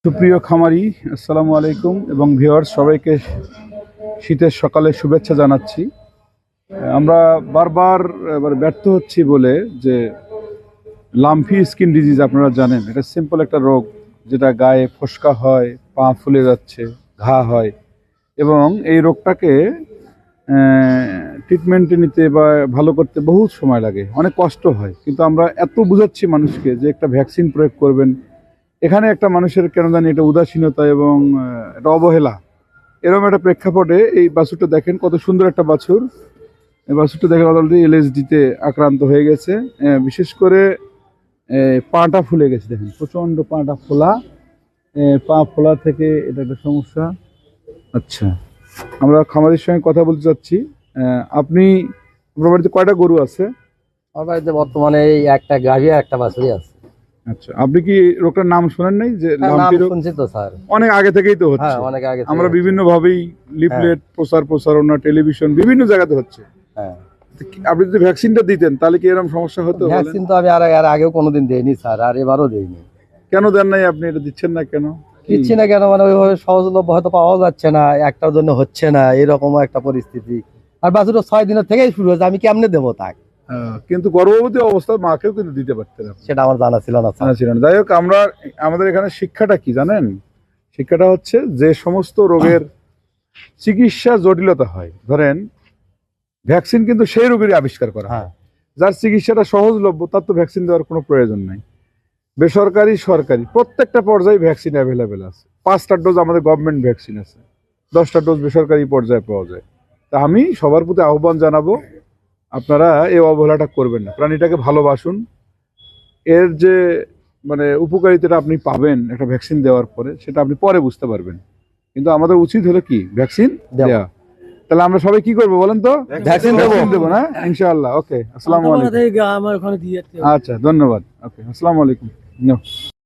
সুপ্রিয় খামারি, আসসালামু আলাইকুম এবং ভিউয়ার্স সবাইকে শীতের সকালে শুভেচ্ছা জানাচ্ছি। আমরা বারবার ব্যর্থ হচ্ছি বলে যে লাম্পি স্কিন ডিজিজ আপনারা জানেন, এটা সিম্পল একটা রোগ যেটা গায়ে ফোসকা হয়, পা ফুলে যাচ্ছে, ঘা হয় এবং এই রোগটাকে ট্রিটমেন্টে নিতে বা ভালো করতে বহুত সময় লাগে, অনেক কষ্ট হয়। কিন্তু আমরা এত বুঝাচ্ছি মানুষকে যে একটা ভ্যাকসিন প্রয়োগ করবেন, এখানে একটা মানুষের কেন জানি এটা উদাসীনতা এবং এটা অবহেলা, এরকম একটা প্রেক্ষাপটে এই বাছুরটা দেখেন, কত সুন্দর একটা বাছুর। এই বাছুরটা দেখেন অলরেডি এলএসডিতে আক্রান্ত হয়ে গেছে, বিশেষ করে পাটা ফুলে গেছে। দেখেন প্রচণ্ড পাটা ফোলা, পা ফোলা থেকে এটা একটা সমস্যা। আচ্ছা, আমরা খামারের সঙ্গে কথা বলতে চাচ্ছি। আপনি, আপনার বাড়িতে কয়টা গরু আছে? আমার বাড়িতে বর্তমানে এই একটা গাভী আর একটা বাছুরই আছে। আচ্ছা, আপনি কি রোগটার নাম শোনেন নাই? যে নাম লাম্পি রোগ শুনছি তো স্যার। অনেক আগে থেকেই তো হচ্ছে। হ্যাঁ, অনেক আগে থেকে আমরা হচ্ছে। বিভিন্ন ভাবেই লিফলেট, প্রচারণা, টেলিভিশন, বিভিন্ন জায়গাতে হচ্ছে। হ্যাঁ, আপনি যদি ভ্যাকসিনটা দিতেন তাহলে কি এরকম সমস্যা হতো? ভ্যাকসিন তো আমি এর আগেও কোনোদিন দেইনি স্যার, আর এবারও দেইনি। কেন দেন নাই? আপনি এটা দিচ্ছেন না কেন? দিচ্ছি না কেন মানে ওইভাবে সহজলভ্য হয়তো পাওয়া যাচ্ছে না, একটার জন্য হচ্ছে না, এরকমও একটা পরিস্থিতি। আর বাছুরটা 6 দিনের থেকেই শুরু হয়েছে, আমি কেমনে দেবো তাক? কিন্তু গর্ভবতী অবস্থায় মাকেও কিন্তু দিতে পারতেন আপনি। সেটা আমার জানা ছিল না স্যার। ছিল না। যাই হোক, আমাদের এখানে শিক্ষাটা কি জানেন? শিক্ষাটা হচ্ছে যে সমস্ত রোগের চিকিৎসা জটিলতা হয়, ধরেন ভ্যাকসিন কিন্তু সেই রোগেরই আবিষ্কার করা হয়। হ্যাঁ, যার চিকিৎসাটা সহজলভ্য তার তো ভ্যাকসিন দেওয়ার কোনো প্রয়োজন নাই। বেসরকারি, সরকারি প্রত্যেকটা পর্যায়ে ভ্যাকসিন অ্যাভেলেবেল আছে। 5টা ডোজ আমাদের গভর্নমেন্ট ভ্যাকসিন আছে, 10টা ডোজ বেসরকারি পর্যায়ে পাওয়া যায়। তা আমি সবার প্রতি আহ্বান জানাবো, আপনারা এই অবহেলাটা করবেন না, প্রাণীটাকে ভালোবাসুন। এর যে উপকারিতাটা আপনি পাবেন একটা ভ্যাকসিন দেওয়ার পরে, সেটা আপনি পরে বুঝতে পারবেন। কিন্তু আমাদের উচিত হলো কি, ভ্যাকসিন দেওয়া। তাহলে আমরা সবাই কি করবো বলেন তো? ভ্যাকসিন দেবো না, ইনশাআল্লাহ। ওকে, আসসালামু আলাইকুম। আচ্ছা, ধন্যবাদ। ওকে, আসসালামু আলাইকুম।